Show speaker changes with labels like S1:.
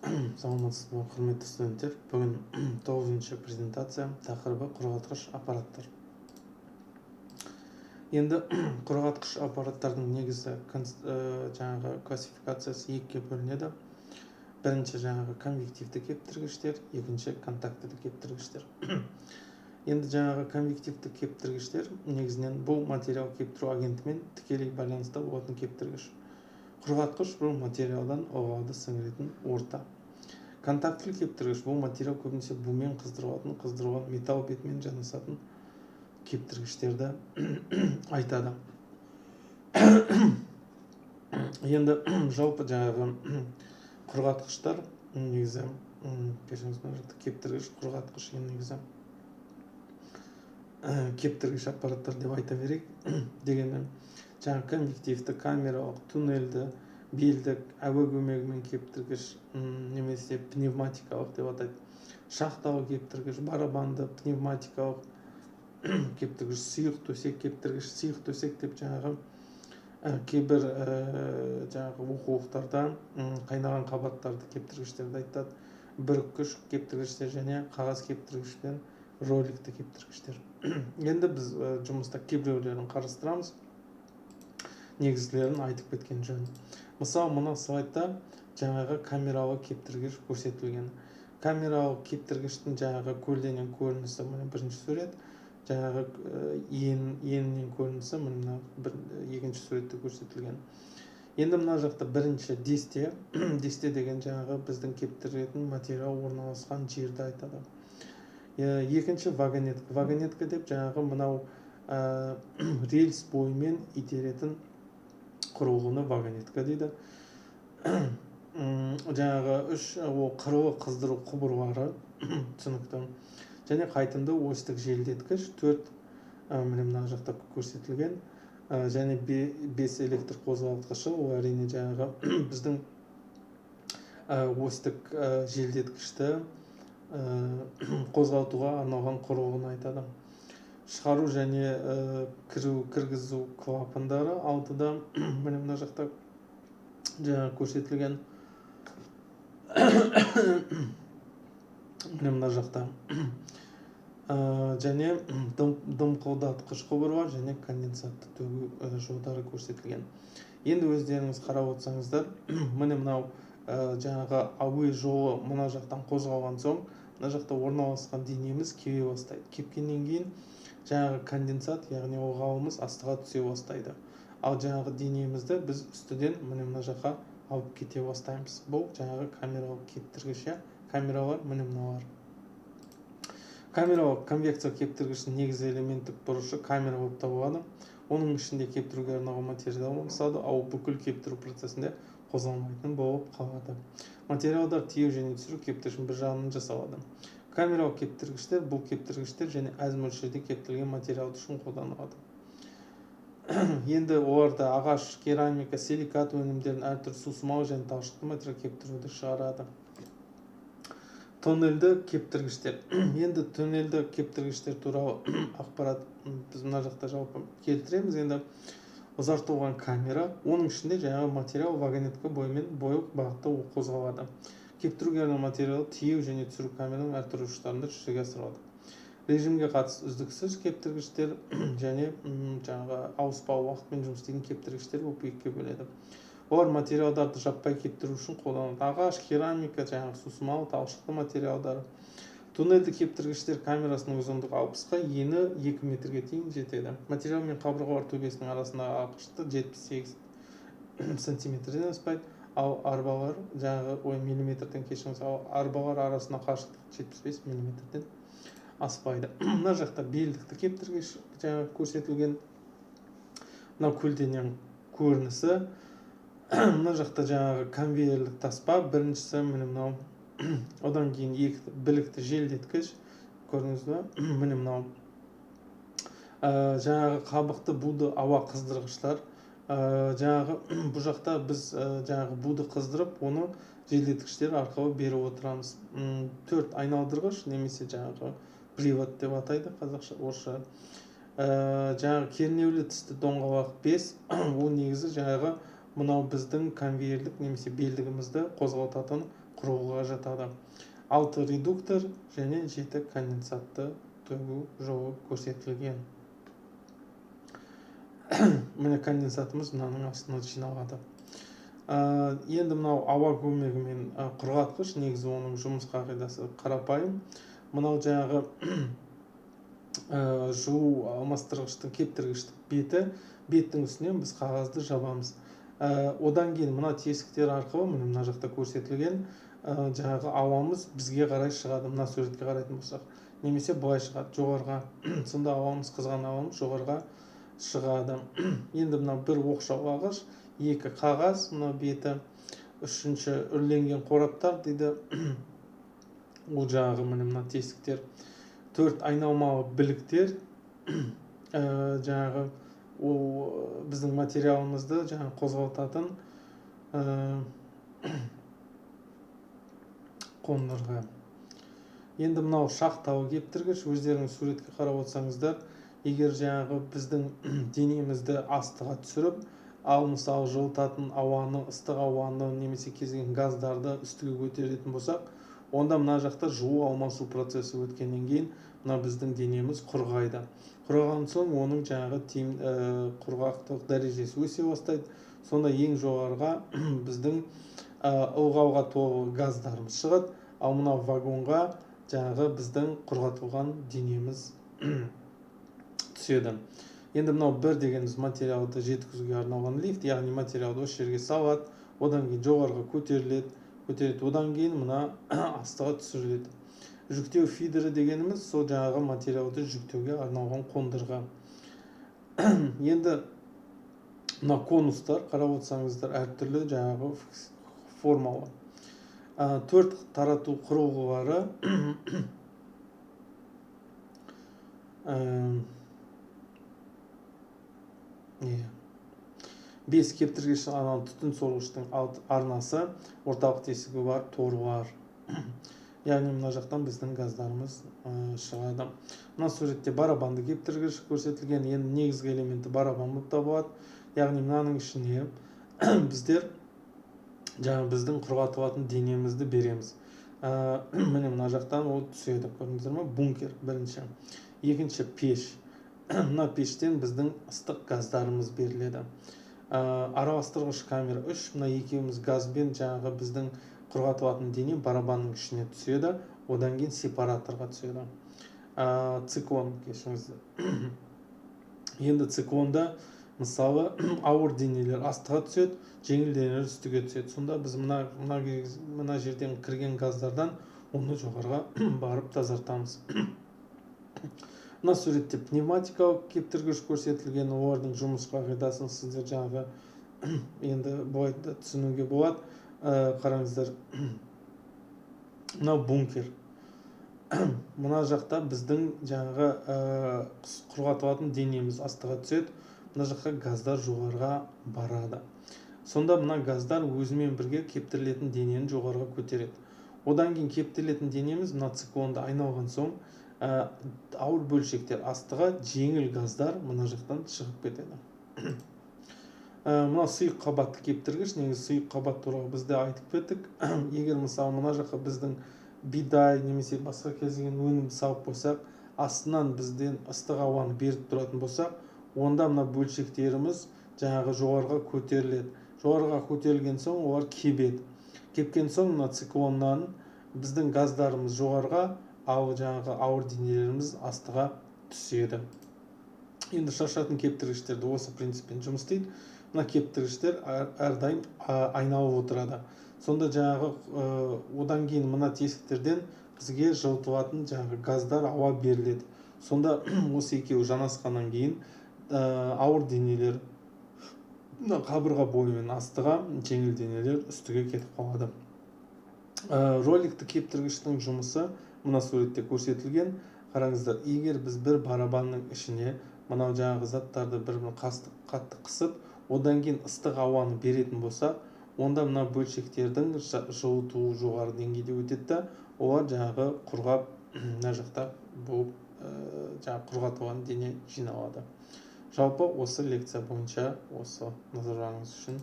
S1: Саламатсыз ба, құрметті студенттер. Бүгін 9-шы презентация тақырыбы құрғатқыш аппараттар. Енді құрғатқыш аппараттардың негізі жаңағы классификациясы екіге бөлінеді. Бірінші жаңағы конвективті кептіргіштер, екінші контактілі кептіргіштер. Енді жаңағы конвективті кептіргіштер негізінен бұл материал кептіру агентімен тікелей байланыста болатын кептіргіш. Құрғатқыш бұл материалдан ылғалды сіңіретін орта. Контактілі кептіргіш бұл материал көбінесе бумен қыздырылған металл бетімен жанасатын кептіргіштерді айтады. Енді жалпы жаңағы құрғатқыштар негізі кептіргіш құрғатқыш негізі кептіргіш аппараттар деп айта берейік. Дегенмен жаңағы конвективті, камералық, туннельді, белдік, әуе көмегімен кептіргіш немесе пневматикалық деп атайды. Шахталы кептіргіш, барабанды, пневматикалық кептіргіш, сұйық төсек кептіргіш. Сұйық төсек деп жаңағы кейбір жаңағы оқулықтарда қайнаған қабаттарды кептіргіштерді айтады. Бүріккіш кептіргіштер және қағаз кептіргіш пен роликті кептіргіштер. Енді біз жұмыста кейбіреулерін қарастырамыз, негізгілерін айтып кеткен жөн. Мысалы, мына слайдта жаңағы камералы кептіргіш көрсетілген. Камералы кептіргіштің жаңағы көлденең көрінісі мына бірінші сурет, жаңағы енінен көрінісі мына екінші суретте көрсетілген. Енді мына жақта бірінші десте, десте деген жаңағы біздің кептіретін материал орналасқан жерді айтады. Екінші вагонетка. Вагонетка деп жаңағы мынау рельс бойымен итеретін құрылғыны вагонетка дейді. Жаңағы үш қырлы қыздыру құбырлары түсінікті. Және қайтымды осьтік желдеткіш 4 мына жақта көрсетілген. Және 5 электр қозғалтқышы, ол әрине жаңағы біздің осьтік желдеткішті қозғалтуға арналған құрылғыны айтады. Шығару және кіргізу клапандары 6-да мына жақта жаңа көрсетілген. Мына жақта және дымқылдатқыш құбырлар және конденсатты төгу жолдары көрсетілген. Енді өздеріңіз қарап отырсаңыздар, мынау жаңағы ауе жолы мына жақтан қозғалған соң, мына жақта орналасқан денеміз кебе бастайды. Кепкеннен кейін жаңағы конденсат, яғни ылғалымыз астыға түсе бастайды. Ал жаңағы денемізді біз үстіден мына жаққа алып кете бастаймыз. Бұл жаңағы камералық кептіргіш. Камералар мыналар. Камералық конвекция кептіргіштің негізгі элементтік бұрышы камера болып табылады. Оның ішінде кептіруге арналған материал болса, ал бүкіл кептіру процесінде қозғалмайтын болып қалады. Материалдар тиеу және түсіру кептіргіштің бір жағынан жасалады. Камералық кептіргіштер бұл кептіргіштер және аз мөлшерде кептірілген материал үшін қолданылады. Енді оларда ағаш, керамика, силикат өнімдерін әртүрлі сусымалы және талшықты материал кептіруді шығарады. Тоннельді кептіргіштер. Енді тоннельді кептіргіштер туралы ақпарат біз мына жақта жалпы келтіреміз. Енді ұзартылған камера, оның ішінде жаңағы материал вагонетка бойымен бойық бағытта қозғалады. Кептіруге арналған материал тиеу және түсіру камераның әртүрлі ұштарында жүзеге асырылады. Режимге қатысты үздіксіз кептіргіштер және жаңағы ауыспалы уақытпен жұмыс істейтін кептіргіштер болып екіге бөледі. Олар материалдарды жаппай кептіру үшін қолданылады. Ағаш, керамика, жаңағы сусымалы, талшықты материалдар. Туннельді кептіргіштер камерасының ұзындығы 60-қа, ені 2 метрге дейін жетеді. Материал мен қабырғалар төбесінің арасындағы қашықтық 78 сантиметрден аспайды. Ал арбалар жаңағы миллиметрден арбалар арасында қашықтық 75 миллиметрден аспайды. Мына жақта белдікті кептіргіш жаңағы көрсетілген. Мына көлденең көрінісі. Мына жақта жаңағы конвейерлік таспа, біріншісі мынау. Одан кейін білікті желдеткіш көрдіңіз бе? Мынау жаңағы қабықты буды ауа қыздырғыштар. Жаңағы бұл жақта біз жаңағы буды қыздырып, оны желдеткіштер арқылы беріп отырамыз. 4 айналдырғыш немесе жаңағы привод деп атайды қазақша, орысша. Жаңағы кернеулі тісті доңғалақ 5, ол негізі жаңағы мынау біздің конвейерлік немесе белдігімізді қозғалтатын құрылғыға жатады. 6 редуктор және 7 конденсатты төгу жолы көрсетілген. Міне конденсатымыз мынаның астына жиналады. Енді мынау ауа көмегімен құрғатқыш, негізі оның жұмыс қағидасы қарапайым. Мынау жаңағы жуу алмастырғыштың кептіргіштік беттің үстінен біз қағазды жабамыз. Одан кейін мына тесіктер арқылы, мына жақта көрсетілген, жаңағы ауамыз бізге қарай шығады, мына суретке қарайтын болсақ, немесе былай шығады, жоғарға. Сонда ауамыз, қызған ауамыз жоғарға шығады. Енді мына бір оқшаулағыш, 2 қағаз, мына беті, 3-ші үрленген қораптар дейді. Ол жаңағы мына тесіктер, 4 айналмалы біліктер, жаңағы ол біздің материалымызды жаңағы қозғалтатын қондырғы. Енді мынау шахталы кептіргіш, өздеріңіз суретке қарап отырсаңыздар, егер жаңағы біздің денемізді астыға түсіріп, ал мысалы жылытатын ауаны, ыстық ауаны немесе кезген газдарды үстіге көтеретін болсақ, онда мына жақта жуу алмасу процесі өткеннен кейін мына біздің денеміз құрғайды. Құрған соң оның жаңағы құрғақтық дәрежесі өсе бастайды. Сонда ең жоғарыға біздің ылғалға толы газдарымыз шығады, ал мына вагонға жаңағы біздің құрғатылған денеміз түседі. Енді мынау 1 дегеніміз материалды жеткізуге арналған лифт, яғни материалды осы жерге салады, одан кейін жоғарыға көтеріледі, одан кейін мына астыға түсіріледі. Жүктеу фидері дегеніміз сол жаңағы материалды жүктеуге арналған қондырғы. Енді мына конустар, қарап отырсаңыздар, әртүрлі жаңағы формалы. 4 тарату құрылғылары, 5 кептіргіш түтін сорғыштың арнасы, орталық тесігі бар, торы бар. Яғни мына жақтан біздің газдарымыз шығады. Мына суретте барабанды кептіргіш көрсетілген. Енді негізгі элементі барабан болып табылады. Яғни мынаның ішіне біздер жаңағы біздің құрғатылатын денемізді береміз. Міне мына жақтан ол түседі, көрдіңіздер ме? Бункер бірінші. Екінші пеш. Мына пештен біздің ыстық газдарымыз беріледі. Араластырғыш камера 3. Мына екеуміз газбен жаңағы біздің құрғатылатын дене барабанның ішіне түседі, одан кейін сепараторға түседі. Циклон, кешіңіздер. Енді циклонда мысалы ауыр денелер астыға түседі, жеңіл денелер үстіге түседі. Сонда біз мына жерден кірген газдардан оны жоғарға барып тазартамыз. Мына суретте пневматикалық кептіргіш көрсетілген, олардың жұмыс қағидасын сіздер жаңағы енді былай да түсінуге болады. Қараңыздар, мынау бункер. Мына жақта біздің жаңағы құрғатылатын денеміз астыға түседі, мына жаққа газдар жоғарға барады. Сонда мына газдар өзімен бірге кептірілетін денені жоғарға көтереді. Одан кейін кептірілетін денеміз мына циклонда айналған соң ауыр бөлшектер астыға, жеңіл газдар мына жақтан шығып кетеді. Мына сұйық қабатты кептіргіш, негізі сұйық қабат туралы бізде айтып кеттік. Егер мысалы мына жаққа біздің бидай немесе басқа кезген өнімді салып қойсақ, астынан бізден ыстық ауаны беріп тұратын болсақ, онда мына бөлшектеріміз жаңағы жоғарыға көтеріледі. Жоғарыға көтерілген соң олар кебеді. Кепкен соң мына циклоннан біздің газдарымыз жоғарыға, ал жаңағы ауыр денелеріміз астыға түседі. Енді шашатын кептіргіштерді осы принциппен жұмыс істейді. Мына кептіргіштер әрдайым айналып отырады. Сонда жаңағы одан кейін мына тесіктерден бізге жылытылатын жаңағы газдар, ауа беріледі. Сонда осы екеуі жанасқаннан кейін ауыр денелер қабырға бойымен астыға, жеңіл денелер үстіге кетіп қалады. Роликті кептіргіштің жұмысы мына суретте көрсетілген. Қараңыздар, егер біз бір барабанның ішіне мынау жаңағы заттарды бір-бірін қатты қысып, одан кейін ыстық ауаны беретін болса, онда мына бөлшектердің жылытуы жоғары деңгейде өтеді, олар жаңағы құрғап, мына жақта болып жаңағы құрғатылған дене жиналады. Жалпы осы лекция бойынша осы назарларыңыз үшін